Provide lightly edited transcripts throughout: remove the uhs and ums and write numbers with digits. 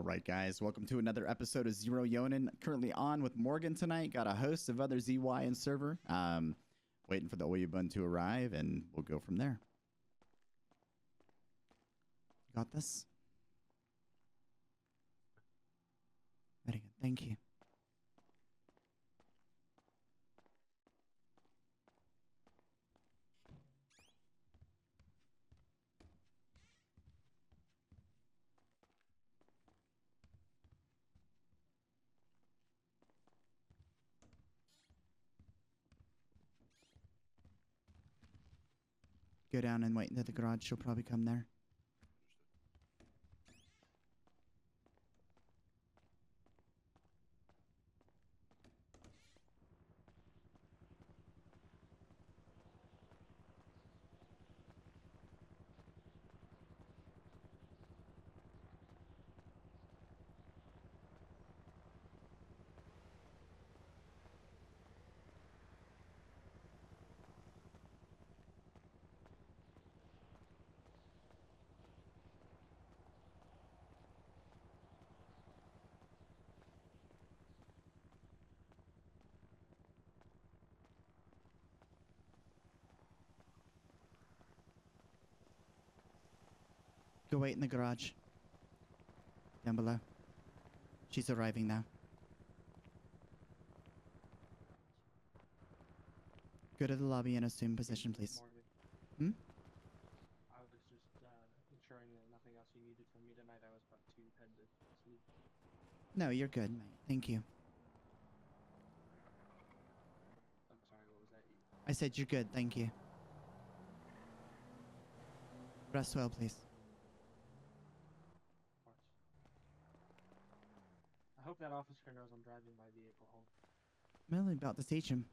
All right, guys, welcome to another episode of Zero Yōnin. Currently on with Morgan tonight. Got a host of other ZY and server. Waiting for the Oyabun to arrive, and we'll go from there. Got this? Very good. Thank you. Go down and wait into the garage. She'll probably come there. Go wait in the garage. Down below. She's arriving now. Go to the lobby and assume position, please. Hmm? I was just ensuring that nothing else you needed from me tonight. I was about to head to sleep. No, you're good, mate. Thank you. I'm sorry, what was that? I said you're good, thank you. Rest well, please. Of course. I hope that officer knows I'm driving my vehicle home. I'm only about to teach him.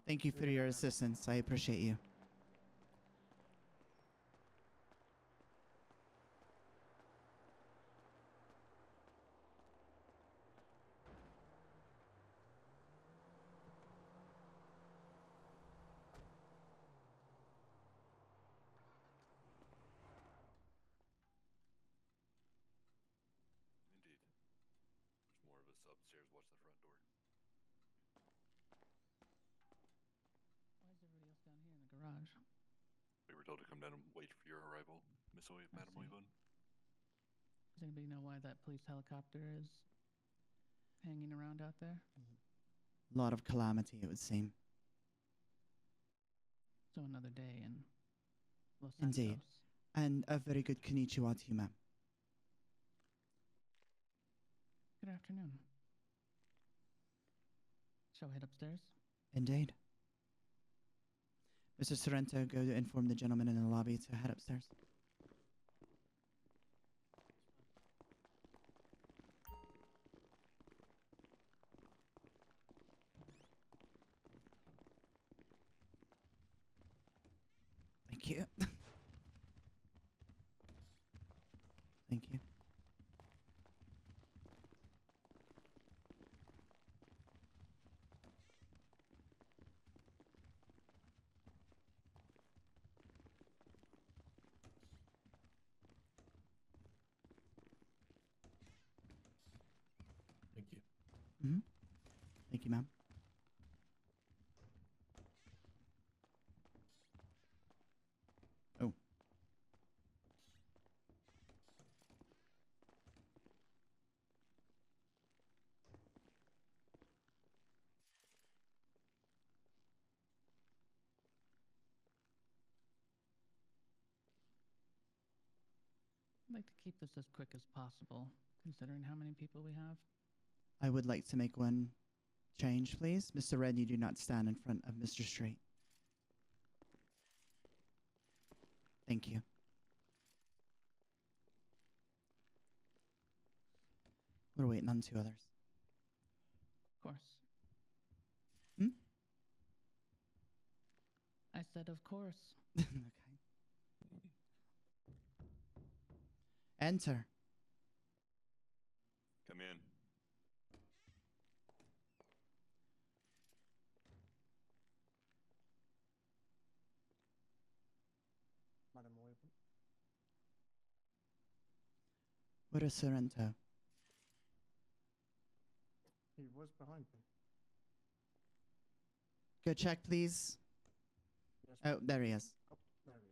Thank you for your assistance. I appreciate you. Indeed. There's more of us upstairs. Watch the front door. Why is everybody else down here in the garage? We were told to come down and wait for your arrival, Miss Madam Oyabun. Does anybody know why that police helicopter is hanging around out there? A lot of calamity, it would seem. So another day in Los Indeed. Santos. And a very good konnichiwa to you, ma'am. Good afternoon. Shall we head upstairs? Indeed. Mr. Sorrento, go to inform the gentleman in the lobby to head upstairs. Thank you. Thank you. Thank you. Mm-hmm. Thank you, ma'am. Oh. I'd like to keep this as quick as possible, considering how many people we have. I would like to make one change, please. Mr. Red, you do not stand in front of Mr. Street. Thank you. We're waiting on two others. Of course. Hmm? I said of course. Okay. Enter. Come in. Where is Sorrento? He was behind me. Go check, please. Yes. Oh, there he is. Oh, there he is.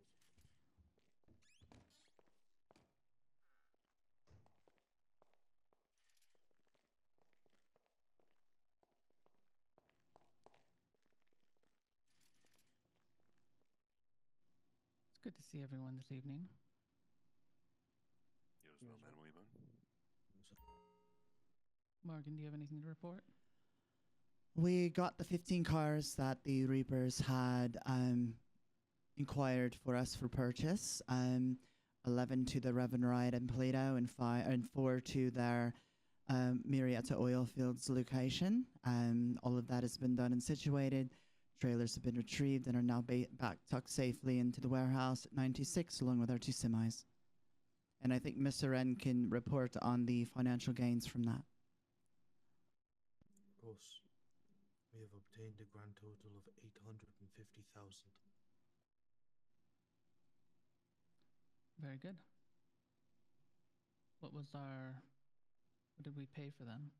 It's good to see everyone this evening. You as well, Madam Oyabun. Morgan, do you have anything to report? We got the 15 cars that the Reapers had inquired for us for purchase. 11 to the Reverend Riot and Plato, and 4 to their Murietta oil fields location. All of that has been done and situated. Trailers have been retrieved and are now back tucked safely into the warehouse at 96, along with our 2 semis. And I think Mr. Wren can report on the financial gains from that. Of course, we have obtained a grand total of 850,000. Very good. What did we pay for them?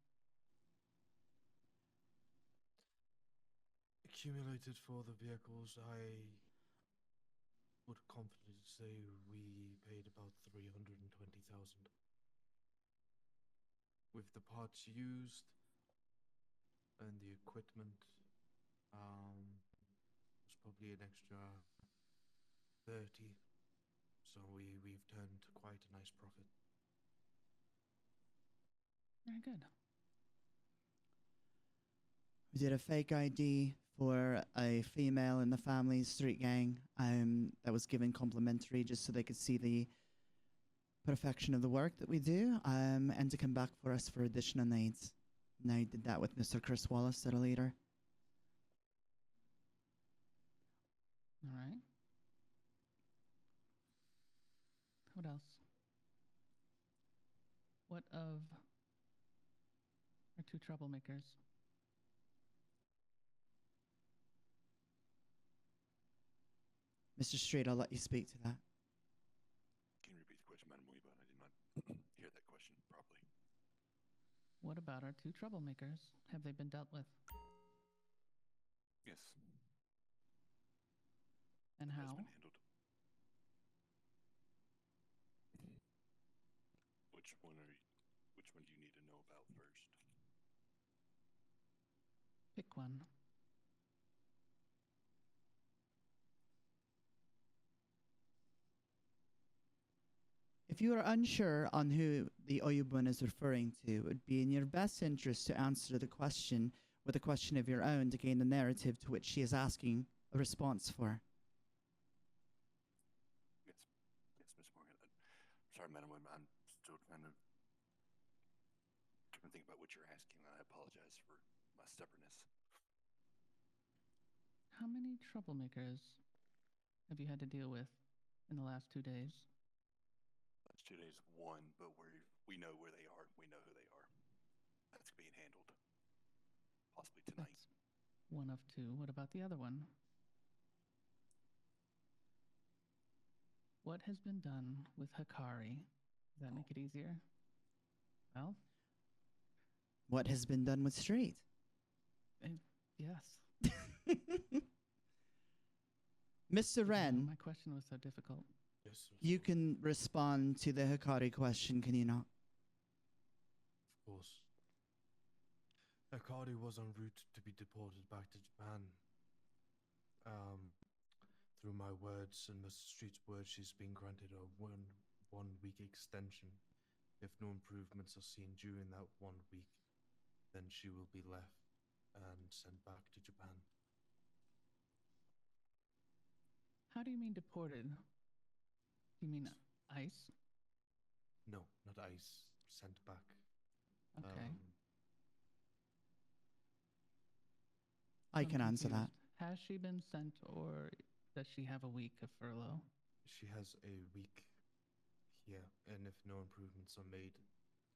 Accumulated for the vehicles, I would confidently say we paid about 320,000. With the parts used and the equipment, was probably an extra 30. So we've turned quite a nice profit. Very good. We did a fake ID for a female in the family street gang that was given complimentary just so they could see the perfection of the work that we do and to come back for us for additional needs. And I did that with Mr. Chris Wallace, the leader. All right. What else? What of our 2 troublemakers? Mr. Street, I'll let you speak to that. Can you repeat the question, Madam Oyabun? I did not hear that question properly. What about our 2 troublemakers? Have they been dealt with? Yes. And Has how? been handled. Which one do you need to know about first? Pick one. If you are unsure on who the Oyabun is referring to, it would be in your best interest to answer the question with a question of your own to gain the narrative to which she is asking a response for. Yes, Miss Morgan. Sorry, Madam Oyabun. I'm still trying to think about what you're asking. I apologize for my stubbornness. How many troublemakers have you had to deal with in the last 2 days? Last 2 days, 1, but we know where they are. We know who they are. That's being handled. Possibly tonight. That's 1 of 2. What about the other one? What has been done with Hikari? Does that make it easier? Well? What has been done with Street? Yes. Mr. Wren, My question was so difficult. Yes, sir. you can respond to the Hikari question, can you not? Of course. Akari was en route to be deported back to Japan. Through my words and Mr. Street's words, she's been granted a one-week extension. If no improvements are seen during that 1 week, then she will be left and sent back to Japan. How do you mean deported? Do you mean ICE? No, not ICE. Sent back. Okay. I I'm can answer that. confused. Has she been sent, or does she have a week of furlough? She has a week here, and if no improvements are made,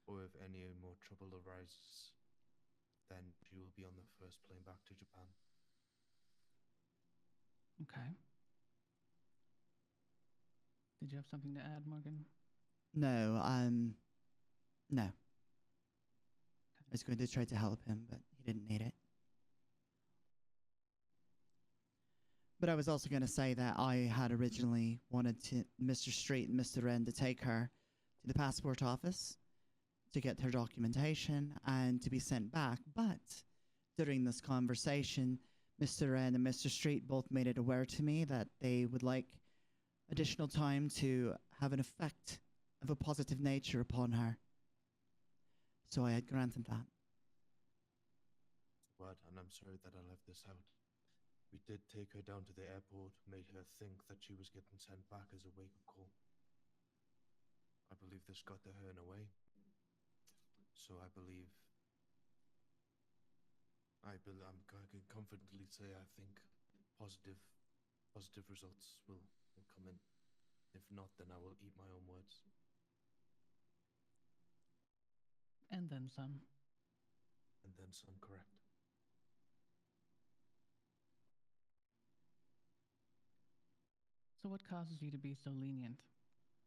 or if any more trouble arises, then she will be on the first plane back to Japan. Okay. Did you have something to add, Morgan? No, No. I was going to try to help him, but he didn't need it. But I was also going to say that I had originally wanted Mr. Street and Mr. Wren to take her to the passport office to get her documentation and to be sent back. But during this conversation, Mr. Wren and Mr. Street both made it aware to me that they would like additional time to have an effect of a positive nature upon her. So I had granted that. What? And I'm sorry that I left this out. We did take her down to the airport, made her think that she was getting sent back as a wake-up call. I believe this got to her in a way. So I believe... I can confidently say I think positive results will come in. If not, then I will eat my own words. And then some. And then some, correct. So what causes you to be so lenient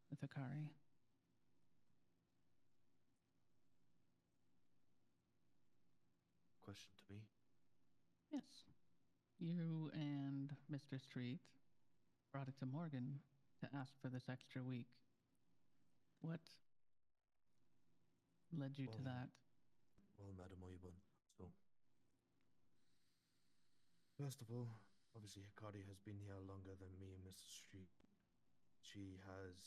with Akari? Question to me? Yes. You and Mr. Street brought it to Morgan to ask for this extra week. What led you to that? Well, Madam Oyabun, so... First of all, obviously Akari has been here longer than me and Mr. Street. She has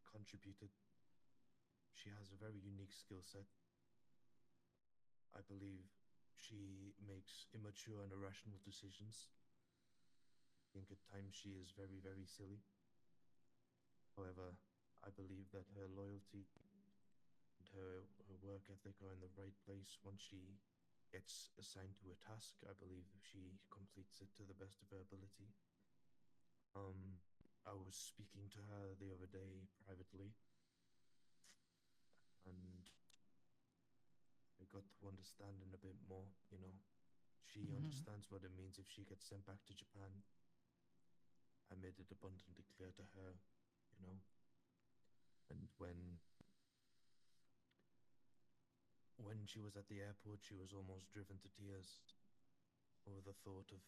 contributed. She has a very unique skill set. I believe she makes immature and irrational decisions. I think at times she is very, very silly. However, I believe that her loyalty and her work ethic are in the right place. Once she gets assigned to a task, I believe she completes it to the best of her ability. I was speaking to her the other day privately, and I got to understanding a bit more, you know. She understands what it means if she gets sent back to Japan. I made it abundantly clear to her, you know. And when she was at the airport, she was almost driven to tears over the thought of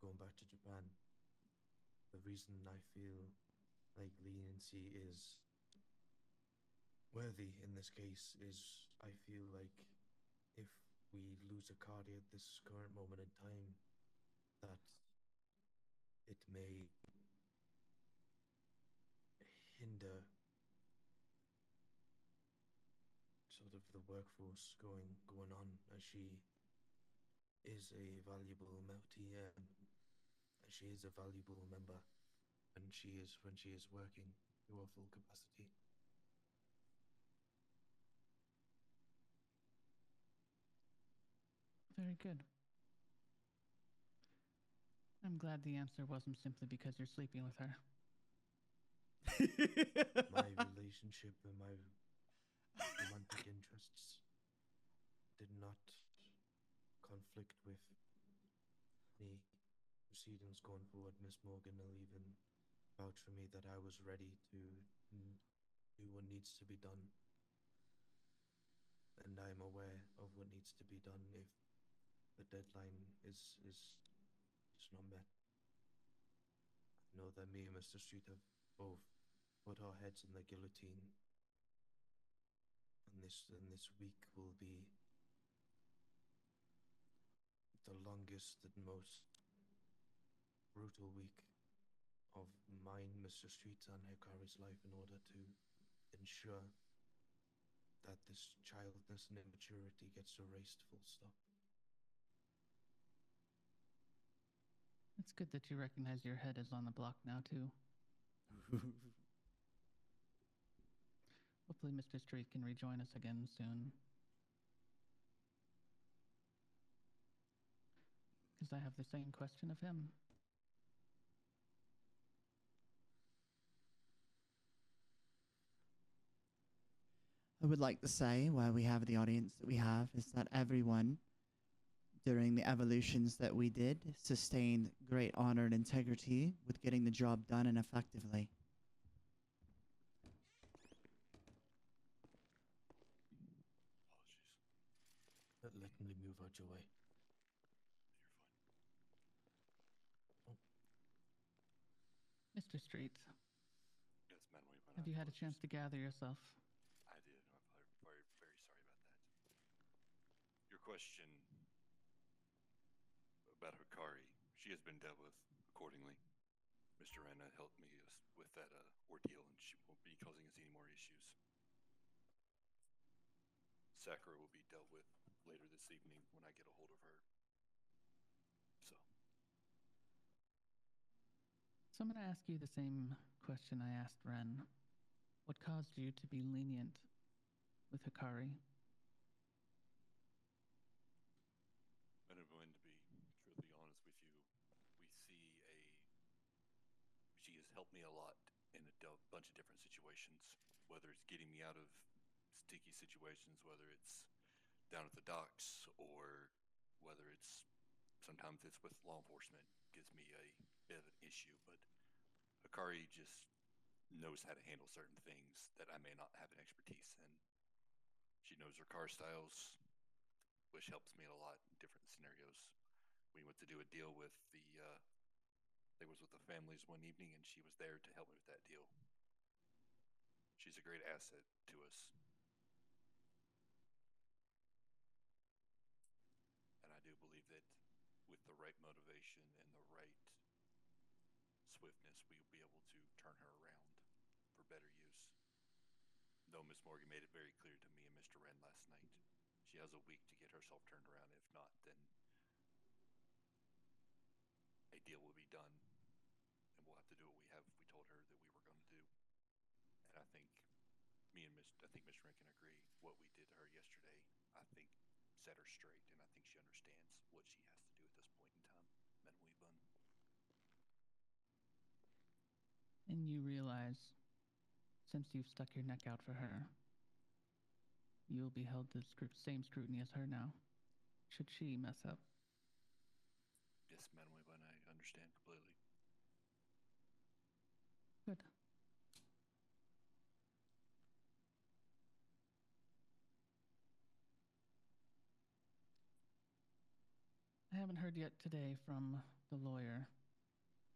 going back to Japan. The reason I feel like leniency is worthy in this case is I feel like if we lose Akari at this current moment in time, that it may hinder sort of the workforce going on, as she is a valuable TM, as she is a valuable member, and when she is working to her full capacity. Very good. I'm glad the answer wasn't simply because you're sleeping with her. My relationship and my romantic interests did not conflict with any proceedings going forward. Miss Morgan will even vouch for me that I was ready to do what needs to be done, and I'm aware of what needs to be done if the deadline is not met. I know that me and Mr. Street have both put our heads in the guillotine, and this week will be the longest and most brutal week of mine, Mr. Street's, and Hikari's life in order to ensure that this childness and immaturity gets erased, full stop. It's good that you recognize your head is on the block now, too. Hopefully Mr. Street can rejoin us again soon. Because I have the same question of him. I would like to say, while we have the audience that we have, is that everyone during the evolutions that we did sustained great honor and integrity with getting the job done and effectively. your way. You're fine. Mr. Street, Yes, Madam Weaver. have you had a chance to gather yourself? I did. I'm very, very sorry about that. Your question about Hikari, she has been dealt with accordingly. Mr. Rana helped me with that ordeal, and she won't be causing us any more issues. Sakura will be dealt with later this evening when I get a hold of her. So I'm going to ask you the same question I asked Ren. What caused you to be lenient with Hikari? And I'm going to be truthfully honest with you. She has helped me a lot in a bunch of different situations, whether it's getting me out of sticky situations, whether it's down at the docks, or whether sometimes it's with law enforcement, gives me a bit of an issue. But Hikari just knows how to handle certain things that I may not have an expertise in. She knows her car styles, which helps me a lot in different scenarios. We went to do a deal with I was with the families one evening, and she was there to help me with that deal. She's a great asset to us. And I do believe that with the right motivation and the right swiftness, we will be able to turn her around for better use. Though Miss Morgan made it very clear to me and Mr. Wren last night, she has a week to get herself turned around. If not, then a deal will be done, and we'll have to do what we told her that we were going to do. And I think I think Miss Wren can agree. What we did to her yesterday, I think, set her straight, and I think she understands what she has to do at this point in time. Madam Weebun. And you realize, since you've stuck your neck out for her, you will be held to the same scrutiny as her now, should she mess up. Yes, Madam Weebun, I understand completely. Good. I haven't heard yet today from the lawyer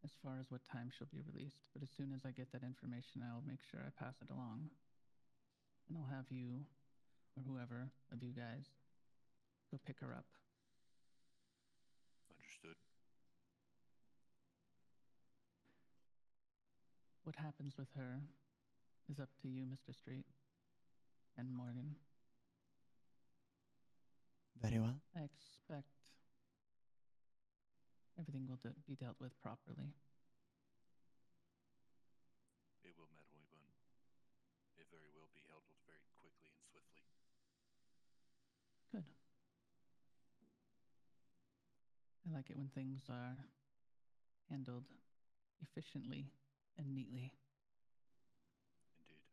as far as what time she'll be released, but as soon as I get that information, I'll make sure I pass it along. And I'll have you, or whoever of you guys, go pick her up. Understood. What happens with her is up to you, Mr. Street, and Morgan. Very well. I expect everything will be dealt with properly. It will, Madam Weebun. It very will be handled very quickly and swiftly. Good. I like it when things are handled efficiently and neatly. Indeed.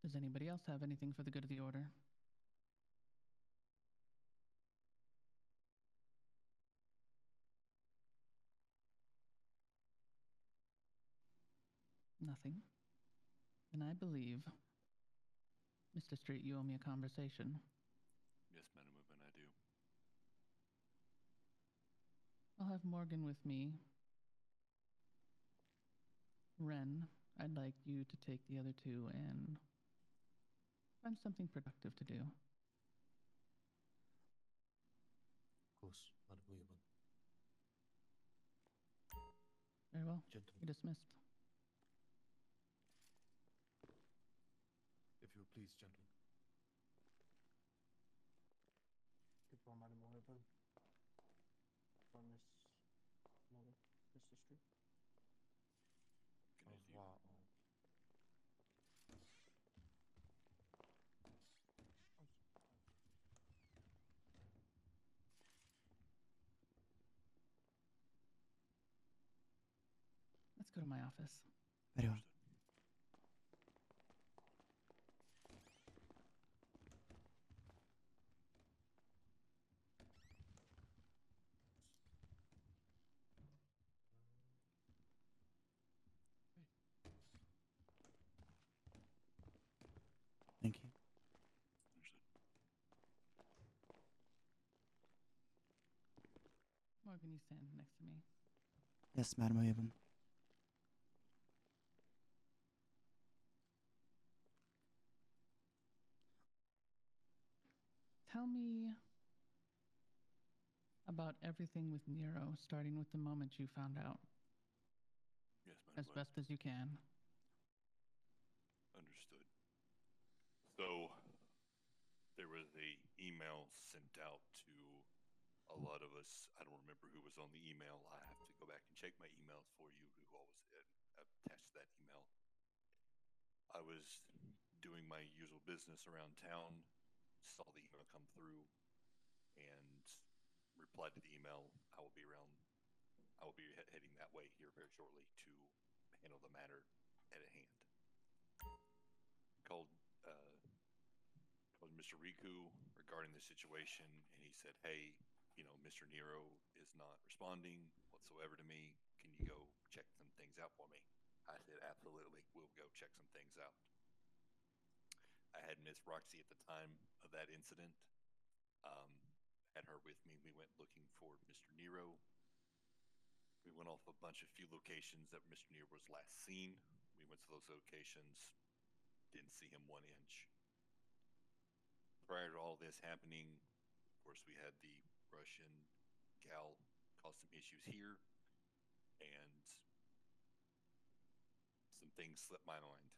Does anybody else have anything for the good of the order? Nothing. And I believe, Mr. Street, you owe me a conversation. Yes, Madam Weebun, I do. I'll have Morgan with me. Ren, I'd like you to take the other two and find something productive to do. Of course, Madam Weebun. Very well. Gentlemen, You're dismissed. if you will please, gentlemen. Goodbye, Madam Oyabun. By Miss Morgan, Mr. Street. Good Au as you. revoir. Let's go to my office. Very well. Understood. Thank you. Understood. Morgan, you stand next to me. Yes, Madam Oyabun. Tell me about everything with Nero, starting with the moment you found out, Yes, as Madam. best as you can. Understood. So, there was a email sent out to a lot of us. I don't remember who was on the email. I have to go back and check my emails for you, who all was attached to that email. I was doing my usual business around town, saw the email come through, and replied to the email. I will be heading that way here very shortly to handle the matter at hand. Called Mr. Riku regarding the situation, and he said, "Hey, Mr. Nero is not responding whatsoever to me. Can you go check some things out for me?" I said, "Absolutely, we'll go check some things out." I had Miss Roxy at the time of that incident. Had her with me. We went looking for Mr. Nero. We went off a few locations that Mr. Nero was last seen. We went to those locations, didn't see him 1 inch. Prior to all this happening, of course, we had the Russian gal cause some issues here, and some things slipped my mind.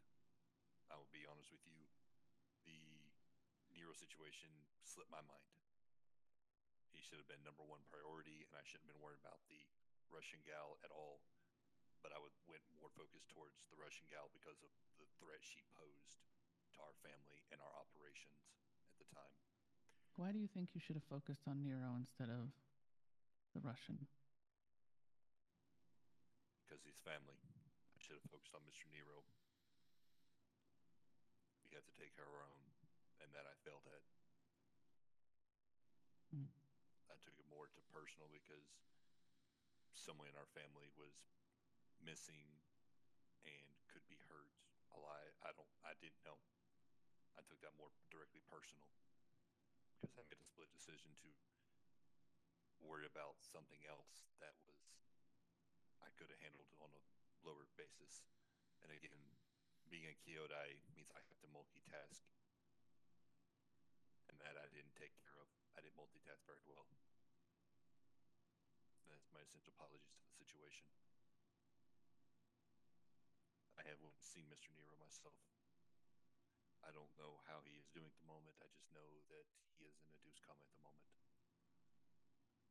I will be honest with you. The Nero situation slipped my mind. He should have been #1 priority, and I shouldn't have been worried about the Russian gal at all. But I went more focused towards the Russian gal because of the threat she posed to our family and our operations at the time. Why do you think you should have focused on Nero instead of the Russian? Because he's family. I should have focused on Mr. Nero. We had to take care of our own, and that I failed at. Mm. I took it more to personal because someone in our family was missing and could be hurt. I didn't know. I took that more directly personal because I made a split decision to worry about something else that I could have handled on a lower basis. And again, being a Kyodai means I have to multitask, and that I didn't take care of. I didn't multitask very well. That's my essential apologies to the situation. I haven't seen Mr. Nero myself. I don't know how he is doing at the moment. I just know that he is in a induced coma at the moment.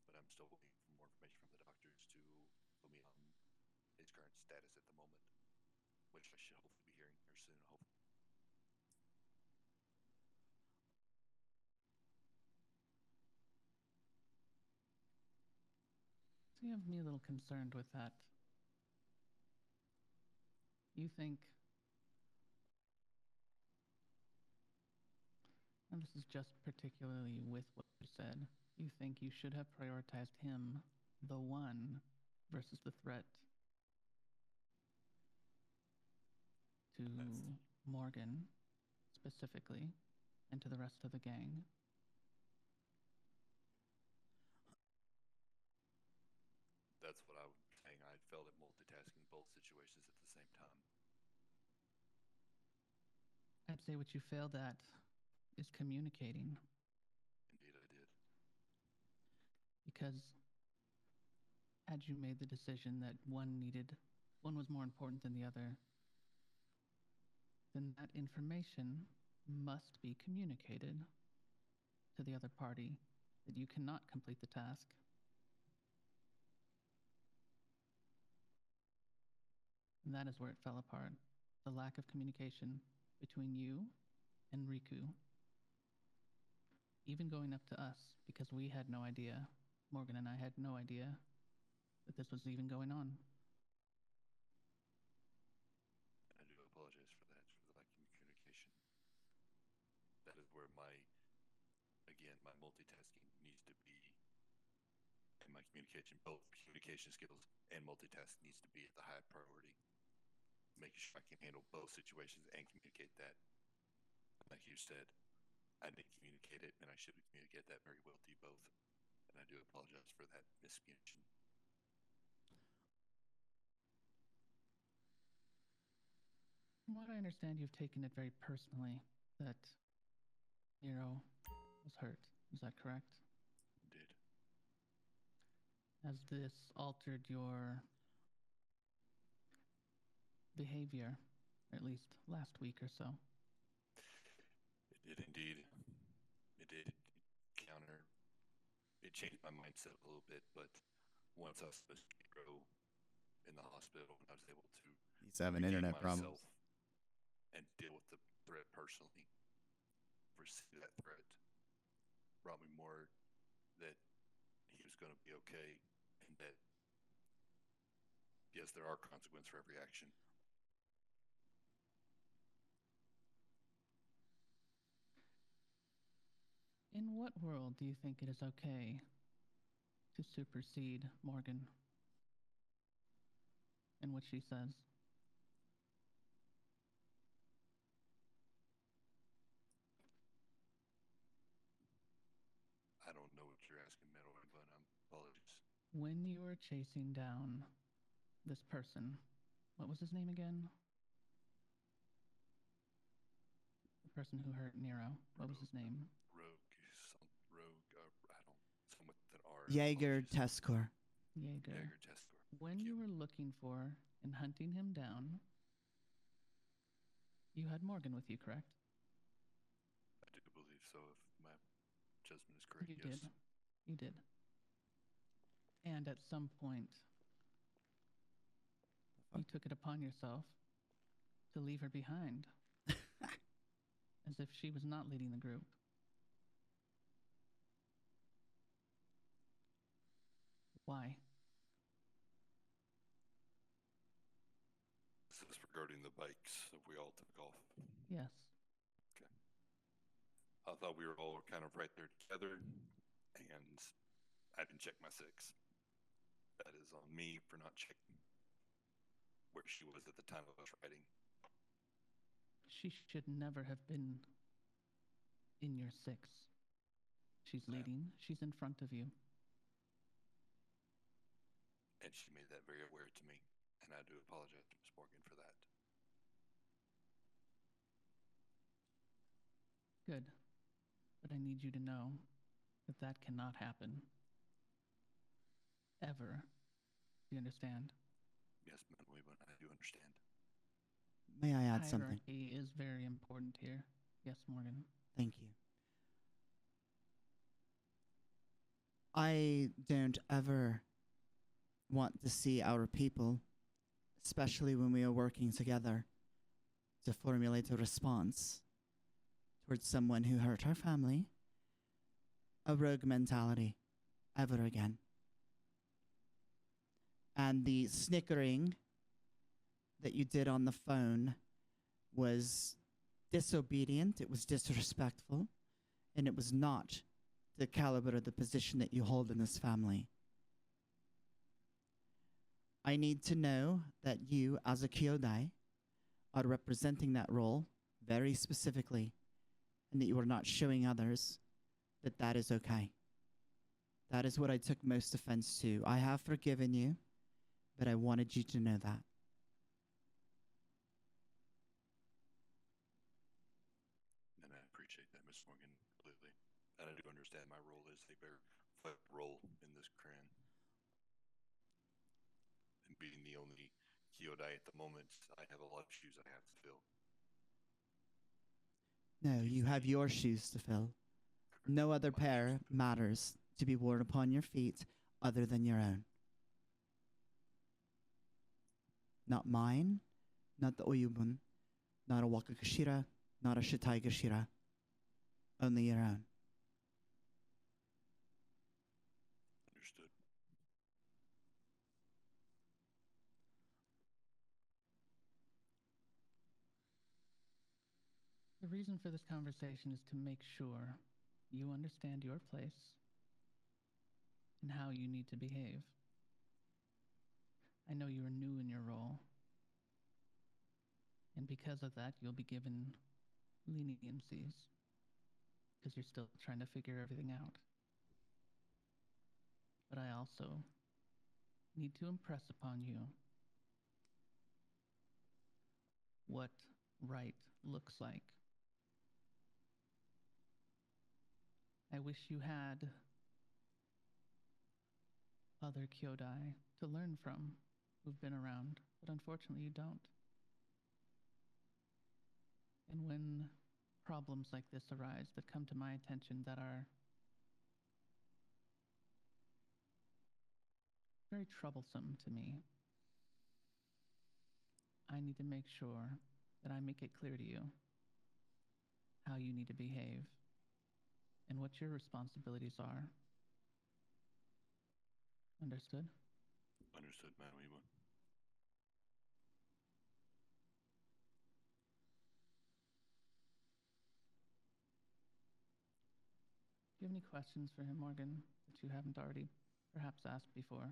But I'm still waiting for more information from the doctors to fill me on his current status at the moment, which I should hopefully be hearing here soon, hopefully. So you have me a little concerned with that. You think, and this is just particularly with what you said, you think you should have prioritized him, the one, versus the threat to Morgan specifically, and to the rest of the gang. That's what I was saying. I failed at multitasking both situations at the same time. I'd say what you failed at is communicating. Indeed, I did. Because had you made the decision that one was more important than the other, then that information must be communicated to the other party that you cannot complete the task. And that is where it fell apart. The lack of communication between you and Riku. Even going up to us, because we had no idea, Morgan and I had no idea that this was even going on. I do apologize for that, for the lack of communication. That is where my multitasking needs to be, and my both communication skills and multitasking needs to be at the high priority. Making sure I can handle both situations and communicate that like you said, I didn't communicate it, and I should have communicated that very well to you both. And I do apologize for that miscommunication. From what I understand, you've taken it very personally that Nero was hurt. Is that correct? Did. Has this altered your behavior, or at least last week or so? It did indeed. It did counter. It changed my mindset a little bit, but once I was supposed to go in the hospital, and I was able to He's having regain internet problems. myself and deal with the threat personally, foresee that threat brought me more that he was going to be okay, and that yes, there are consequences for every action. In what world do you think it is okay to supersede Morgan in what she says? I don't know what you're asking, Metal, but apologies. When you were chasing down this person, what was his name again? The person who hurt Nero. What was his name? Rogue, I don't, some with an R. Jaeger apologies. Teskor. Jaeger. Jaeger Teskor. When you were looking for and hunting him down, you had Morgan with you, correct? I do believe so, if my judgment is correct. You Yes. did. You did. And at some point, you took it upon yourself to leave her behind, as if she was not leading the group. Why? This is regarding the bikes that we all took off. Yes. I thought we were all kind of right there together, and I didn't check my six. That is on me for not checking where she was at the time of us riding. She should never have been in your six. She's Yeah. leading. She's in front of you. And she made that very aware to me, and I do apologize to Miss Morgan for that. Good. But I need you to know that that cannot happen. Ever. Do you understand? Yes, mentally, but I do understand. May I add something? Hierarchy is very important here. Yes, Morgan. Thank you. I don't ever want to see our people, especially when we are working together, to formulate a response towards someone who hurt our family, a rogue mentality, ever again. And the snickering that you did on the phone was disobedient, it was disrespectful, and it was not the caliber of the position that you hold in this family. I need to know that you, as a Kyodai, are representing that role very specifically, and that you are not showing others that that is okay. That is what I took most offense to. I have forgiven you, but I wanted you to know that. And I appreciate that, Miss Morgan, completely. And I do understand my role is a very vital role in this clan. And being the only Kyodai at the moment, I have a lot of shoes I have to fill. No, you have your shoes to fill. No other pair matters to be worn upon your feet other than your own. Not mine, not the Oyabun, not a Wakakashira, not a Shitaigashira. Only your own. Understood. The reason for this conversation is to make sure you understand your place and how you need to behave. I know you are new in your role, and because of that, you'll be given leniencies because you're still trying to figure everything out. But I also need to impress upon you what right looks like. I wish you had other Kyodai to learn from who've been around, but unfortunately you don't. And when problems like this arise that come to my attention that are very troublesome to me, I need to make sure that I make it clear to you how you need to behave and what your responsibilities are. Understood? Understood, Madam Weaver. Do you have any questions for him, Morgan, that you haven't already perhaps asked before?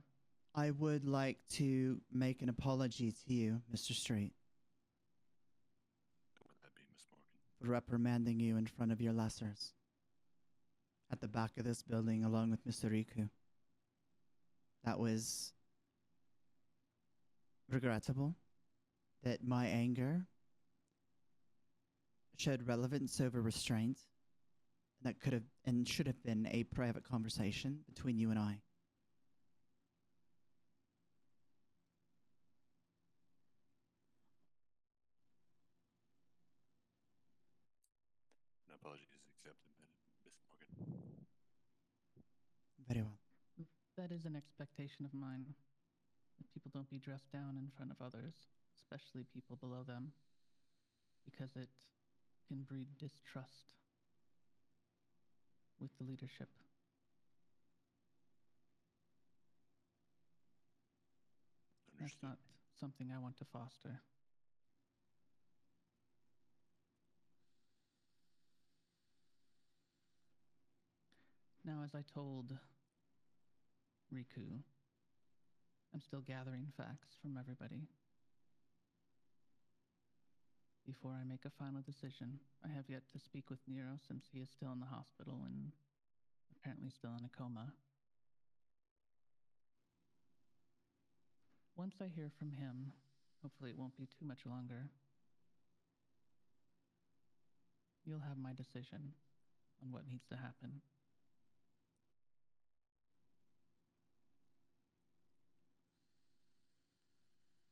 I would like to make an apology to you, Mr. Street, What would that be, Miss Morgan? for reprimanding you in front of your lessers at the back of this building along with Mr. Riku. That was regrettable that my anger showed relevance over restraint. That could have and should have been a private conversation between you and I. An apology is accepted, Miss Morgan. Very well. That is an expectation of mine. That people don't be dressed down in front of others, especially people below them, because it can breed distrust with the leadership. That's Understood. not something I want to foster. Now, as I told Riku, I'm still gathering facts from everybody. Before I make a final decision, I have yet to speak with Nero since he is still in the hospital and apparently still in a coma. Once I hear from him, hopefully it won't be too much longer, you'll have my decision on what needs to happen.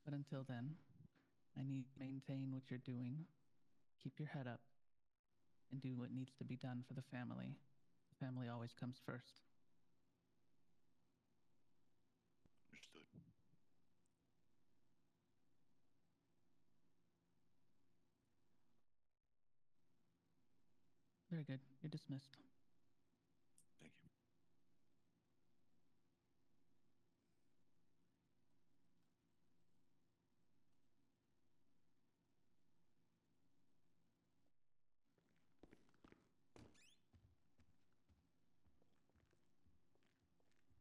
But until then, I need to maintain what you're doing, keep your head up, and do what needs to be done for the family. The family always comes first. Understood. Very good. You're dismissed. Thank you.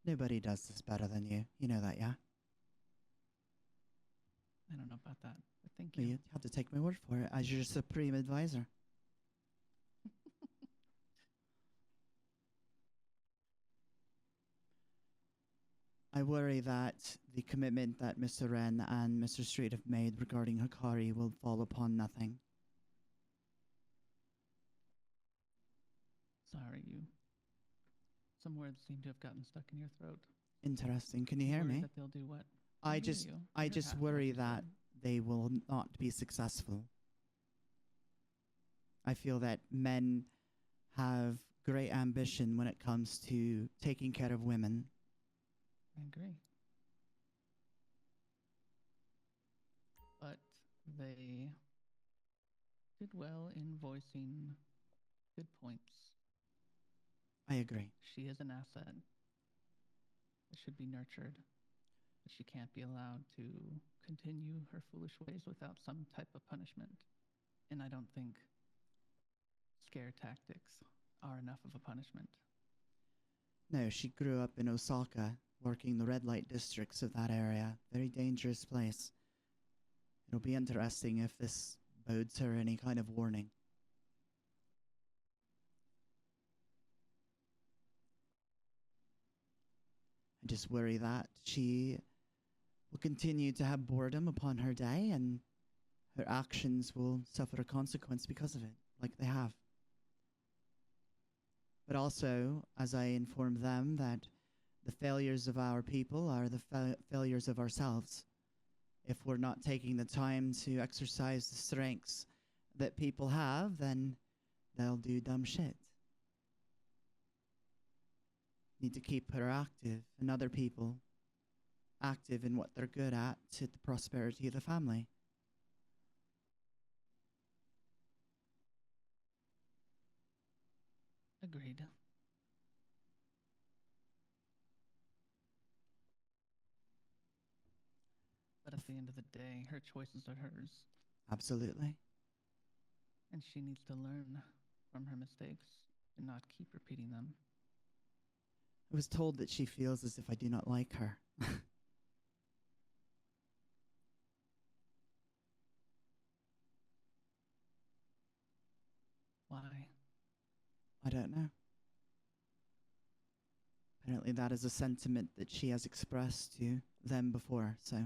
Nobody does this better than you. You know that, yeah? I don't know about that, but thank Well, you. you have to take my word for it as your supreme advisor. I worry that the commitment that Mr. Ren and Mr. Street have made regarding Hikari will fall upon nothing. Sorry, some words seem to have gotten stuck in your throat. Interesting. Can you hear Worried me? that they'll do what? I hear just you. I heard just half of what worry you that said. they will not be successful. I feel that men have great ambition when it comes to taking care of women. I agree. But they did well in voicing good points. I agree. She is an asset that should be nurtured, but she can't be allowed to continue her foolish ways without some type of punishment. And I don't think scare tactics are enough of a punishment. No, she grew up in Osaka, working the red light districts of that area. Very dangerous place. It'll be interesting if this bodes her any kind of warning. I just worry that she will continue to have boredom upon her day and her actions will suffer a consequence because of it, like they have. But also, as I inform them, that the failures of our people are the failures of ourselves. If we're not taking the time to exercise the strengths that people have, then they'll do dumb shit. Need to keep her active and other people active in what they're good at to the prosperity of the family. Agreed. But at the end of the day, her choices are hers, Absolutely. and she needs to learn from her mistakes and not keep repeating them. I was told that she feels as if I do not like her. Why? I don't know. Apparently that is a sentiment that she has expressed to them before, so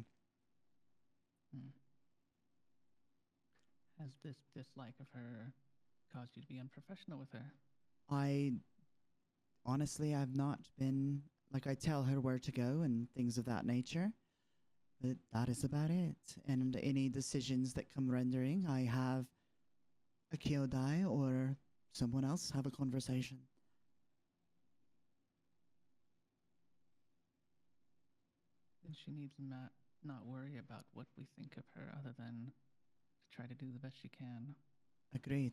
Has this dislike of her caused you to be unprofessional with her? I honestly have not been, like, I tell her where to go and things of that nature, but that is about it. And any decisions that come rendering, I have a Kyodai or someone else have a conversation. Then she needs not worry about what we think of her other than to try to do the best she can. Agreed.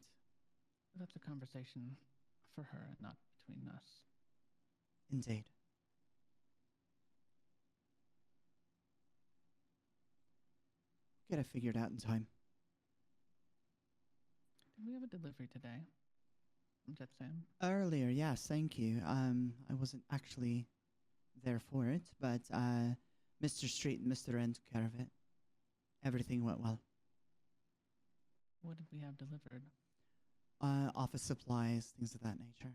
But that's a conversation for her and not between us. Indeed. Get it figured out in time. Did we have a delivery today from Jet Sam? Earlier, yes, thank you. I wasn't actually there for it, but Mr. Street and Mr. N took care of it. Everything went well. What did we have delivered? Office supplies, things of that nature.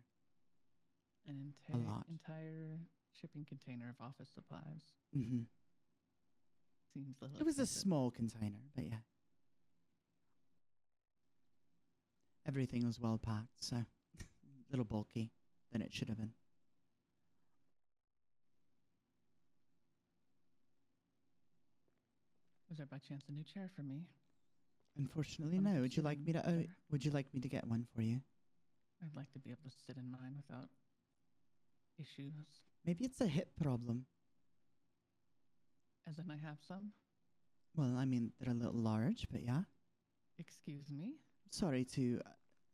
An A lot. entire shipping container of office supplies. Mm-hmm. Seems a little It was a excessive. small container, but yeah. Everything was well packed, so a little bulky than it should have been. Was there by chance a new chair for me? Unfortunately, One I no. could Would you sit like in me to? better? Would you like me to get one for you? I'd like to be able to sit in mine without issues. Maybe it's a hip problem. As in I have some? Well, I mean, they're a little large, but yeah. Excuse me? Sorry to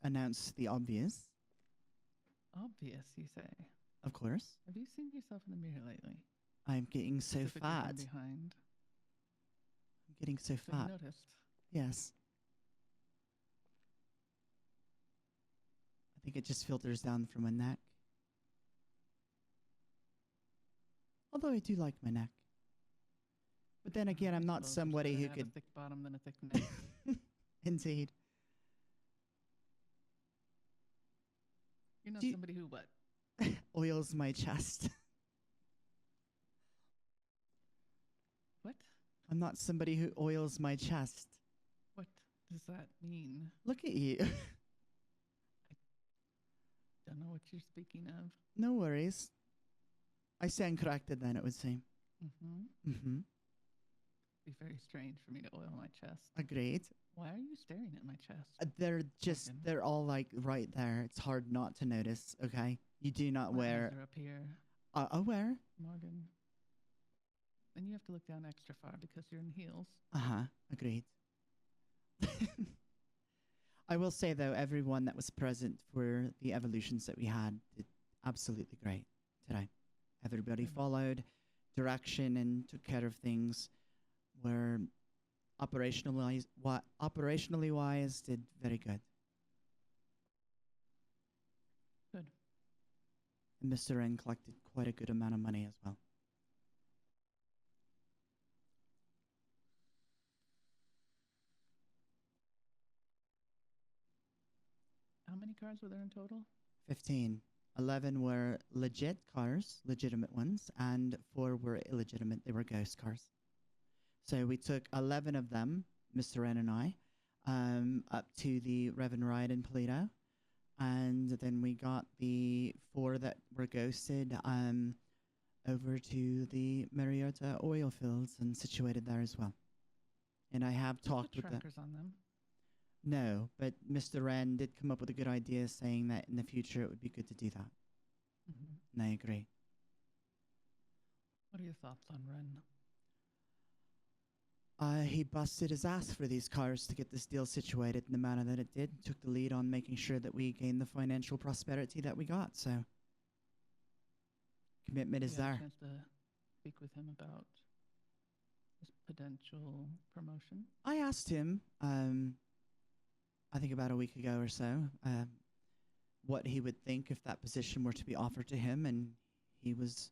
announce the obvious, Obvious, you say. of course. Have you seen yourself in the mirror lately? I'm getting so Specifically fat. from behind. I'm getting so So fat. you noticed. Yes. I think it just filters down from my neck. Although I do like my neck. But then again, I'm not Suppose it's somebody better who to have could... a thick bottom than a thick neck. Indeed. You're not Do you- somebody who what? Oils my chest. What? I'm not somebody who oils my chest. What does that mean? Look at you. Don't know what you're speaking of. No worries. I stand corrected then, it would seem. Mm-hmm. Mm-hmm. Be very strange for me to oil my chest. Agreed. Why are you staring at my chest? They're they're all like right there. It's hard not to notice, okay? You do not My eyes wear... are up here, Aware? Morgan. And you have to look down extra far because you're in heels. Uh-huh. Agreed. I will say, though, everyone that was present for the evolutions that we had did absolutely great today. Everybody Good. followed direction and took care of things. Were operationally wise, did very good. Good. And Mr. N collected quite a good amount of money as well. How many cars were there in total? 15. 11 were legit cars, legitimate ones, and 4 were illegitimate. They were ghost cars. So we took 11 of them, Mr. Wren and I, up to the Revan Ride in Toledo. And then we got the 4 that were ghosted over to the Mariota oil fields and situated there as well. And I have talked with them. Trackers on them. No, but Mr. Wren did come up with a good idea saying that in the future it would be good to do that. And I agree. What are your thoughts on Ren? He busted his ass for these cars to get this deal situated in the manner that it did. Took the lead on making sure that we gained the financial prosperity that we got. So commitment is Did you have there. a chance to speak with him about his potential promotion? I asked him, I think about a week ago or so, what he would think if that position were to be offered to him, and he was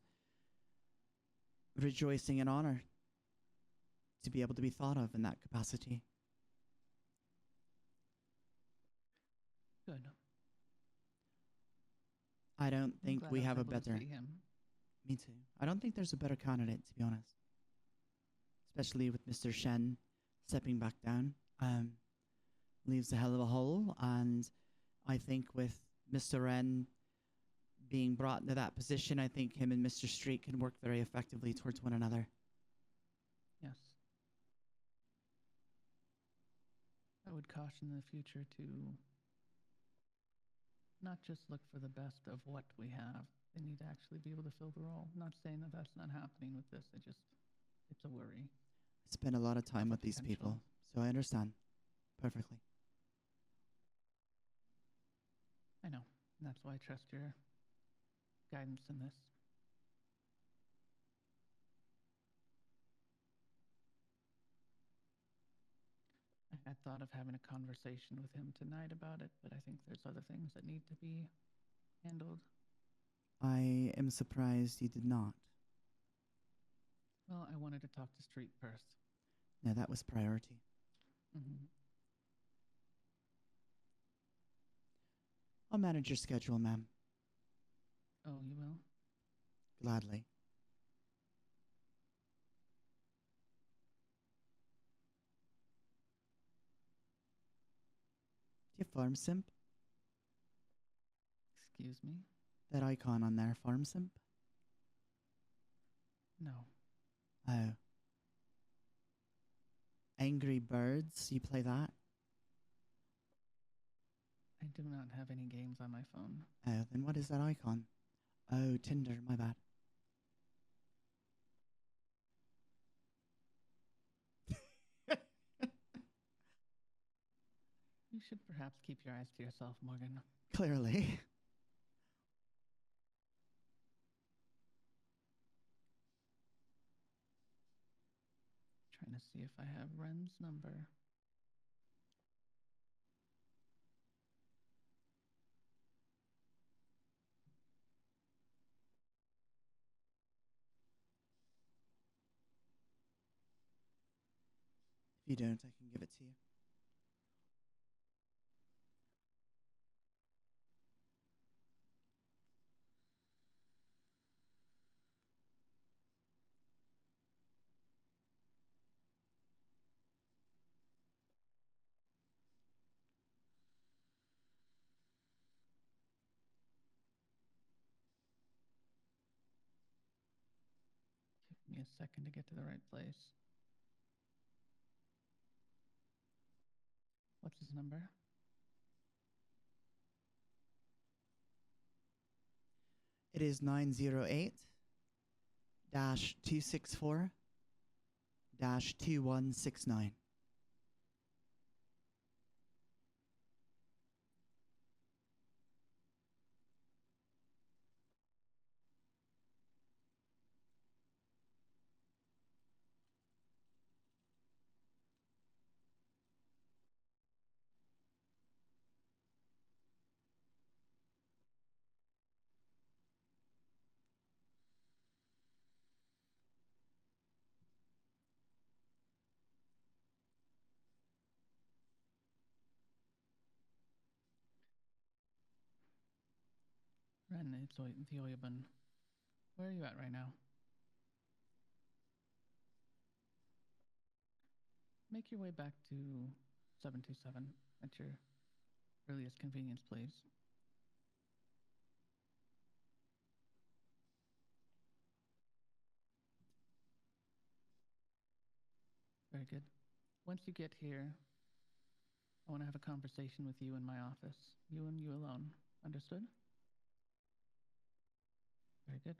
rejoicing in honor to be able to be thought of in that capacity. Good. I don't I'm think glad we I was have a able to better... see him. Me too. I don't think there's a better candidate, to be honest. Especially with Mr. Shen stepping back down. Leaves a hell of a hole, and I think with Mr. Wren being brought into that position, I think him and Mr. Street can work very effectively towards one another. Yes. I would caution in the future to not just look for the best of what we have. They need to actually be able to fill the role. I'm not saying that that's not happening with this. It's a worry. I spend a lot of time The with these potential. people, so I understand perfectly. I know. And that's why I trust your guidance in this. I had thought of having a conversation with him tonight about it, but I think there's other things that need to be handled. I am surprised you did not. Well, I wanted to talk to Street first. No, that was priority. I'll manage your schedule, ma'am. Oh, you will? Gladly. Do you have Farm Simp? Excuse me? That icon on there, Farm Simp? No. Oh. Angry Birds, you play that? I do not have any games on my phone. Oh, then what is that icon? Oh, Tinder, my bad. You should perhaps keep your eyes to yourself, Morgan. Clearly. Trying to see if I have Ren's number. If you don't, I can give it to you. Give me a second to get to the right place. What's his number? It is 908-264-2169. it's the Oyabun. Where are you at right now? Make your way back to 727 at your earliest convenience, please. Very good. Once you get here, I want to have a conversation with you in my office. You and you alone. Understood? Very good.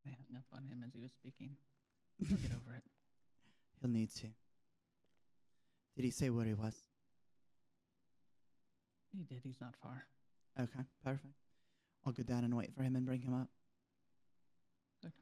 I hung up on him as he was speaking. He'll get over it. He'll need to. Did he say where he was? He did. He's not far. Okay, perfect. I'll go down and wait for him and bring him up. Good.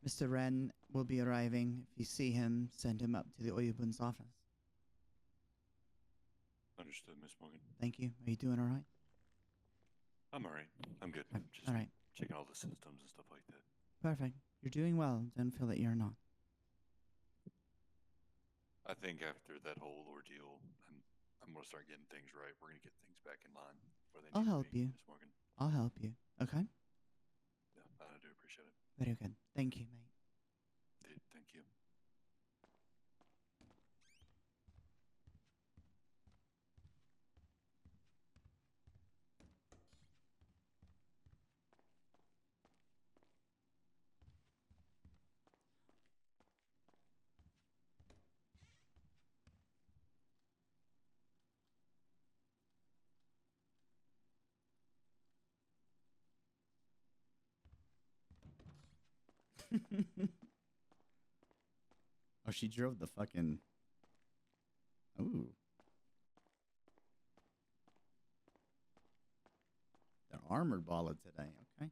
Mr. Wren will be arriving. If you see him, send him up to the Oyabun's office. Understood, Miss Morgan. Thank you. Are you doing all right? I'm alright. I'm good. Just All right. checking all the systems and stuff like that. Perfect. You're doing well. Don't feel that you're not. I think after that whole ordeal, I'm gonna start getting things right. We're gonna get things back in line where they I'll need to help be, you. Miss Morgan. I'll help you. Okay? Yeah, I do appreciate it. Very good. Thank you, mate. Dude, thank you. Oh, she drove the fucking... Ooh. The armored ballad today, okay?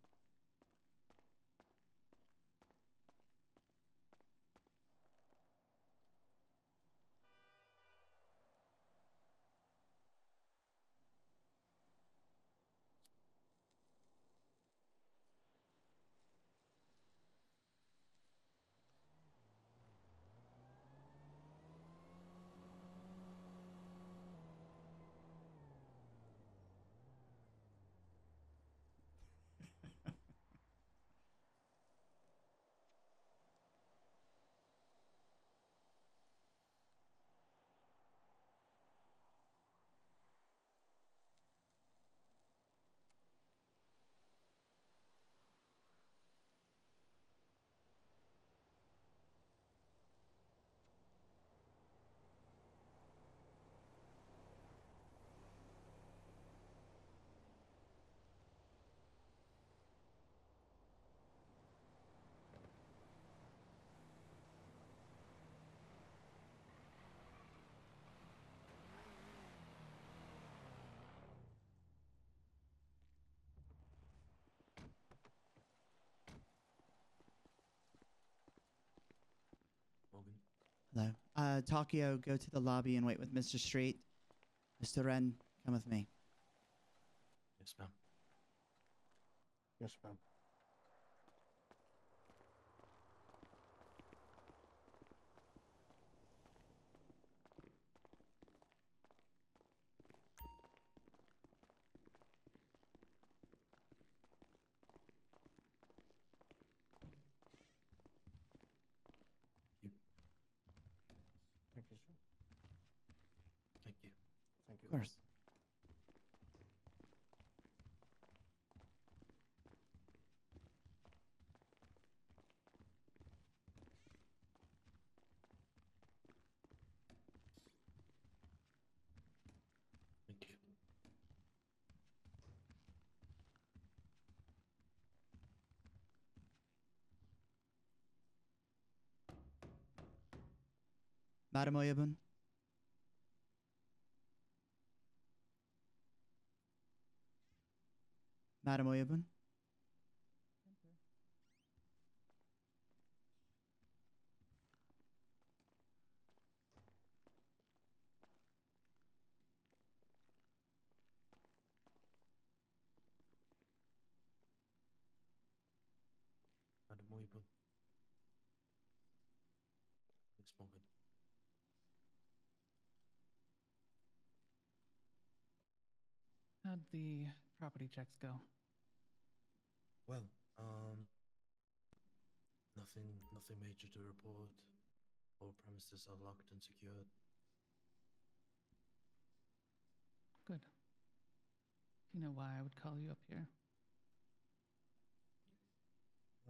Morgan. Hello. Takio, go to the lobby and wait with Mr. Street. Mr. Wren, come with me. Yes, ma'am. Yes, ma'am. Thank you, sir. Thank you. Thank you. Of course. Thank you. Madam Oyabun? Madam Oyabun? Madam Oyabun. Next moment. How'd the property checks go? Well, nothing major to report. All premises are locked and secured. Good. Do you know why I would call you up here?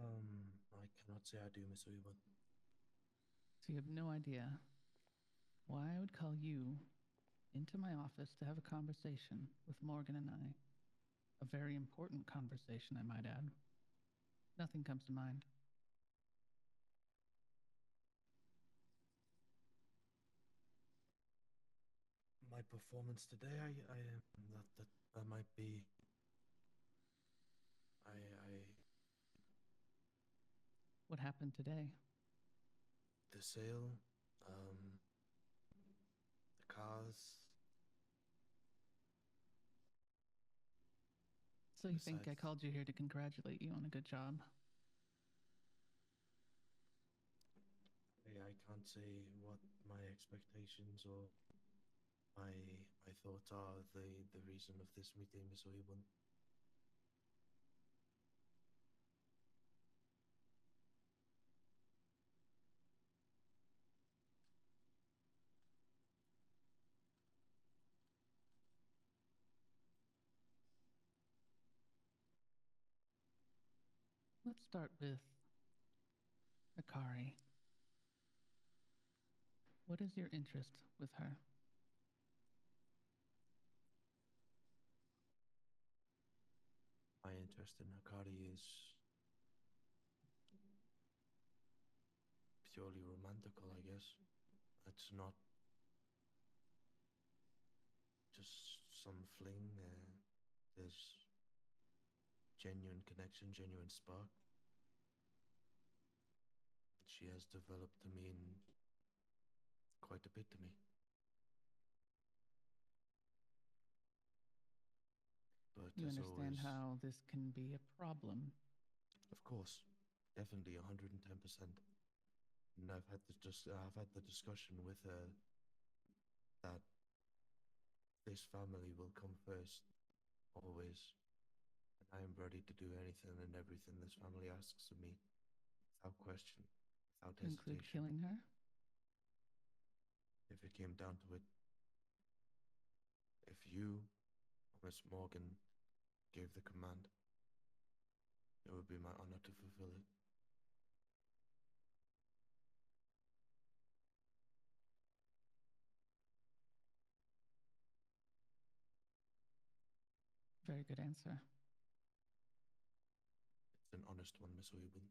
I cannot say I do, Miss Oyabun. So you have no idea why I would call you into my office to have a conversation with Morgan and I. A very important conversation, I might add. Nothing comes to mind. My performance today, that might be. What happened today? The sale, the cars. So you think I Besides- called you here to congratulate you on a good job? I can't say what my expectations or my thoughts are. The reason of this meeting, Miss Oyabun. Let's start with Akari. What is your interest with her? My interest in Akari is purely romantical, I guess. It's not just some fling. There's genuine connection, genuine spark. She has developed to mean quite a bit to me. But You as understand always, how this can be a problem. of course, definitely 110%. And I've had the discussion with her that this family will come first, always. And I am ready to do anything and everything this family asks of me, without question, without To include hesitation. killing her? If it came down to it, if you, Miss Morgan, gave the command, it would be my honor to fulfill it. Very good answer. It's an honest one, Miss Oyabun.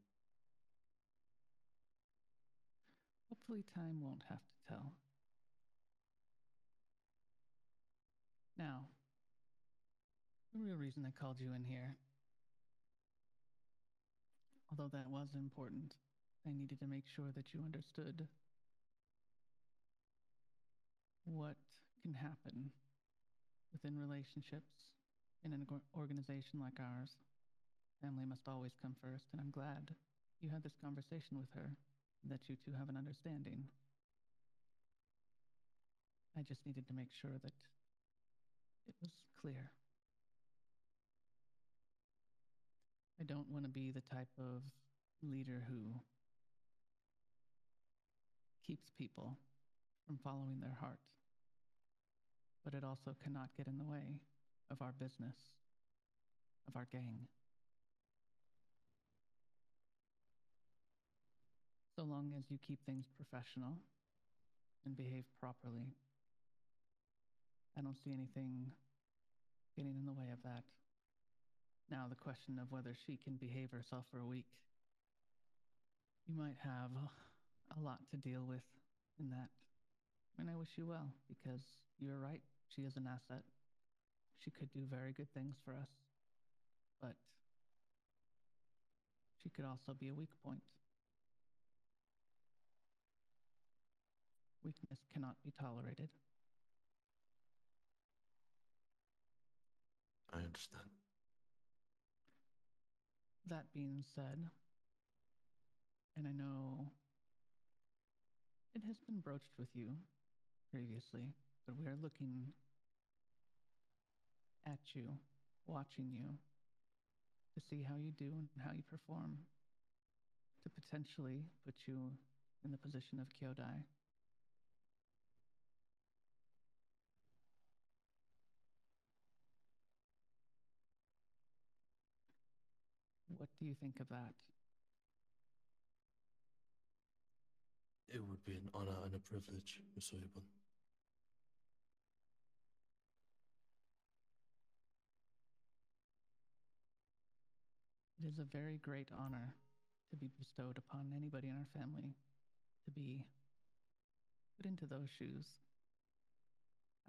Hopefully time won't have to tell. Now, the real reason I called you in here, although that was important, I needed to make sure that you understood what can happen within relationships in an organization like ours. Family must always come first, and I'm glad you had this conversation with her, that you two have an understanding. I just needed to make sure that it was clear. I don't want to be the type of leader who keeps people from following their heart, but it also cannot get in the way of our business, of our gang. So long as you keep things professional and behave properly, I don't see anything getting in the way of that. Now, the question of whether she can behave herself for a week, you might have a lot to deal with in that. And I wish you well, because you're right, she is an asset. She could do very good things for us. but she could also be a weak point. Weakness cannot be tolerated. I understand. That being said, and I know it has been broached with you previously, but we are looking at you, watching you, to see how you do and how you perform, to potentially put you in the position of Kyodai. What do you think of that? It would be an honor and a privilege, Miss Oyabun. It is a very great honor to be bestowed upon anybody in our family, to be put into those shoes.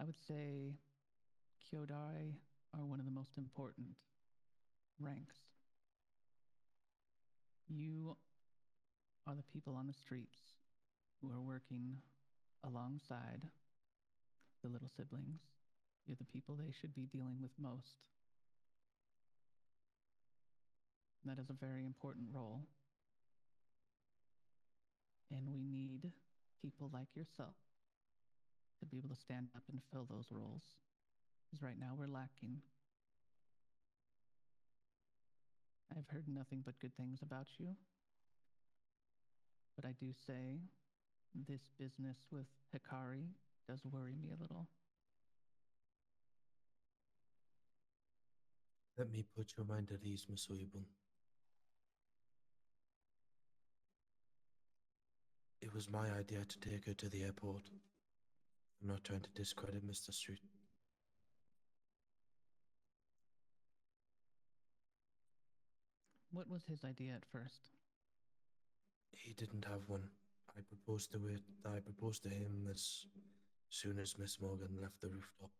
I would say Kyodai are one of the most important ranks. You are the people on the streets who are working alongside the little siblings. You're the people they should be dealing with most. That is a very important role. And we need people like yourself to be able to stand up and fill those roles. Because right now we're lacking. I've heard nothing but good things about you. But I do say this business with Hikari does worry me a little. Let me put your mind at ease, Miss Oyabun. It was my idea to take her to the airport. I'm not trying to discredit Mr. Street. What was his idea at first? He didn't have one. I proposed to him as soon as Miss Morgan left the rooftop.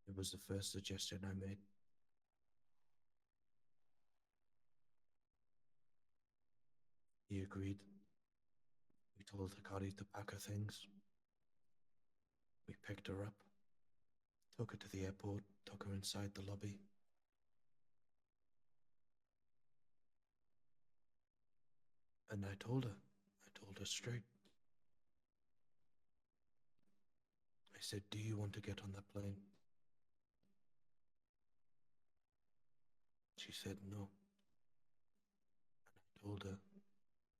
It was the first suggestion I made. He agreed. We told Hikari to pack her things. We picked her up, took her to the airport, took her inside the lobby. And I told her straight. I said, do you want to get on that plane? She said no. And I told her,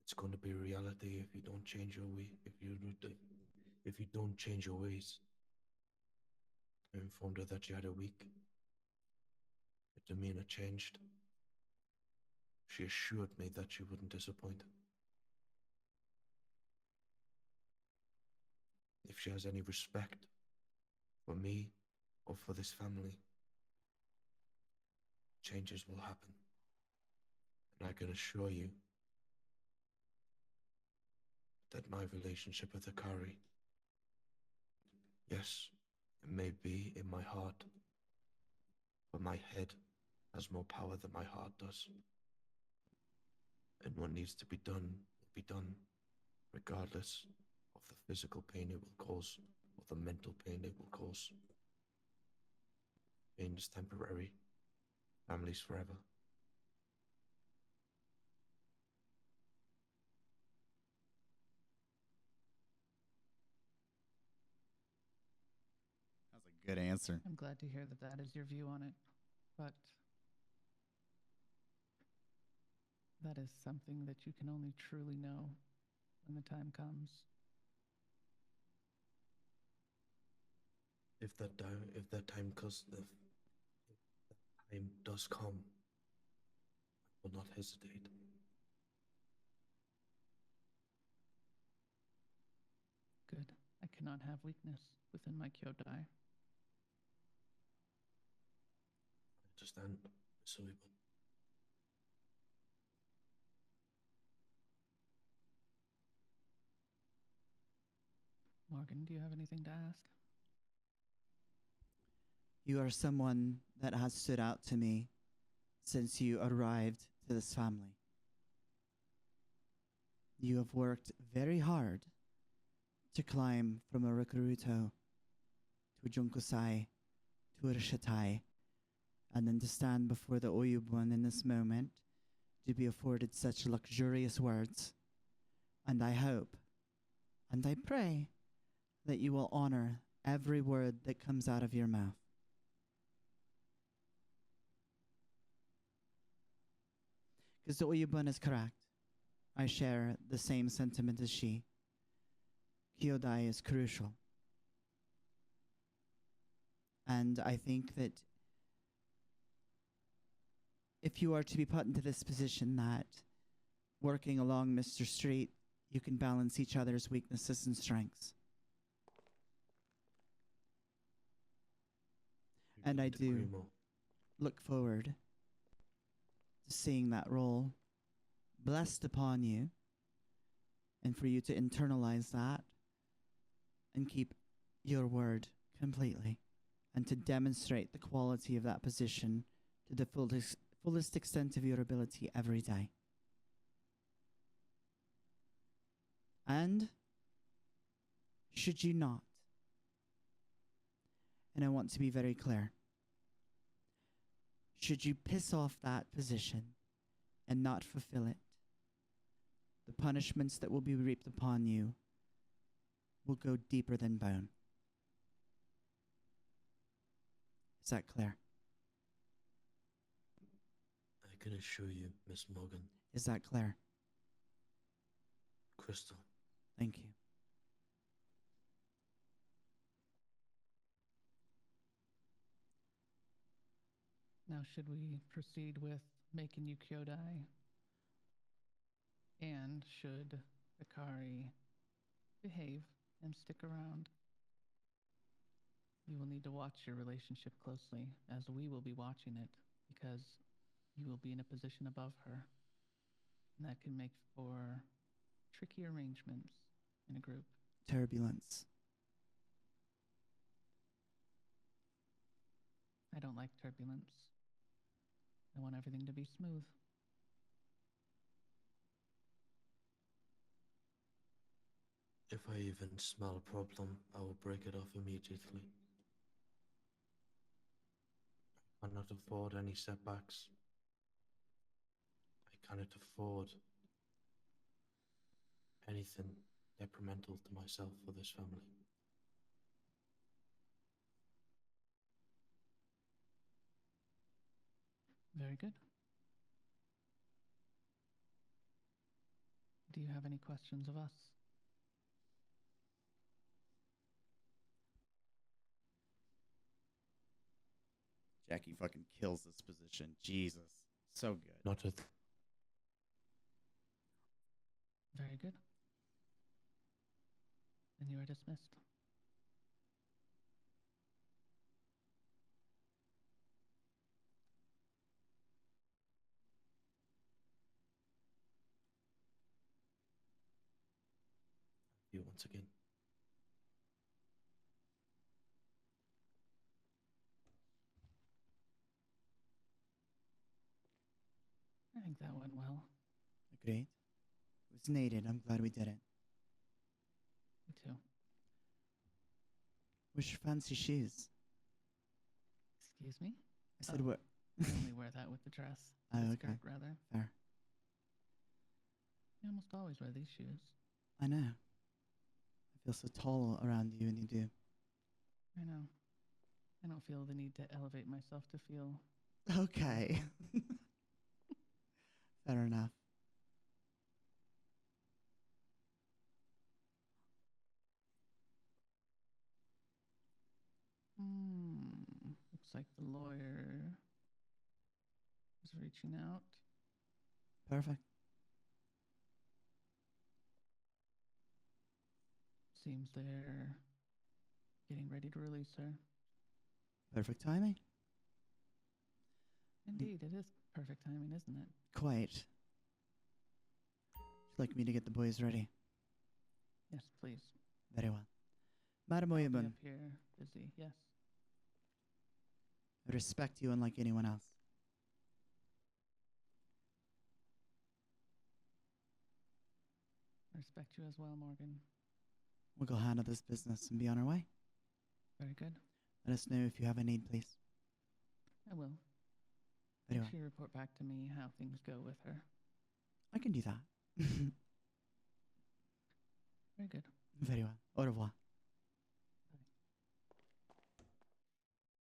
it's going to be reality if you don't change your way, if you don't change your ways. I informed her that she had a week. Her demeanor changed. She assured me that she wouldn't disappoint. If she has any respect for me or for this family, changes will happen. And I can assure you that my relationship with Hikari, yes, it may be in my heart, but my head has more power than my heart does. And what needs to be done will be done, regardless of the physical pain it will cause or the mental pain it will cause. Pain is temporary, families forever. That's a good answer. I'm glad to hear that that is your view on it, but that is something that you can only truly know when the time comes. If that time does come, I will not hesitate. Good. I cannot have weakness within my Kyodai. I understand, Miss Oyabun. Morgan, do you have anything to ask? You are someone that has stood out to me since you arrived to this family. You have worked very hard to climb from a Rikuruto to a Junkusai to a Rishitai, and then to stand before the Oyabun in this moment to be afforded such luxurious words. And I hope and I pray that you will honor every word that comes out of your mouth. Because the Oyabun is correct. I share the same sentiment as she. Kyodai is crucial. And I think that if you are to be put into this position that working along Mr. Street, you can balance each other's weaknesses and strengths. And I do look forward to seeing that role blessed upon you, and for you to internalize that and keep your word completely, and to demonstrate the quality of that position to the fullest extent of your ability every day. And should you not, and I want to be very clear, should you piss off that position and not fulfill it, the punishments that will be reaped upon you will go deeper than bone. Is that clear? I can assure you, Miss Morgan. Is that clear? Crystal. Thank you. Now, should we proceed with making you Kyodai? And should Hikari behave and stick around? You will need to watch your relationship closely, as we will be watching it, because you will be in a position above her. And that can make for tricky arrangements in a group. Turbulence. I don't like turbulence. I want everything to be smooth. If I even smell a problem, I will break it off immediately. I cannot afford any setbacks. I cannot afford anything detrimental to myself or this family. Very good. Do you have any questions of us? Jackie fucking kills this position. Jesus. So good. Not a Very good. Then you are dismissed. you once again. I think that went well. Agreed. It was needed. I'm glad we did it. Me too. What's your fancy shoes? Excuse me? I said Oh. what? I only wear that with the dress. Oh, The okay. skirt, rather. Fair. You almost always wear these shoes. I know. I feel so tall around you, and you do. I know. I don't feel the need to elevate myself to feel... Okay. Fair enough. Looks like the lawyer is reaching out. Perfect. Seems they're getting ready to release her. Perfect timing. Indeed, it is perfect timing, isn't it? Quite. Would you like me to get the boys ready? Yes, please. Very well. Madam I'll be Oyabun, up here busy. Yes. I respect you unlike anyone else. I respect you as well, Morgan. We'll go handle this business and be on our way. Very good. Let us know if you have a need, please. I will. Very Make well. sure you report back to me how things go with her. I can do that. Very good. Very well. Au revoir.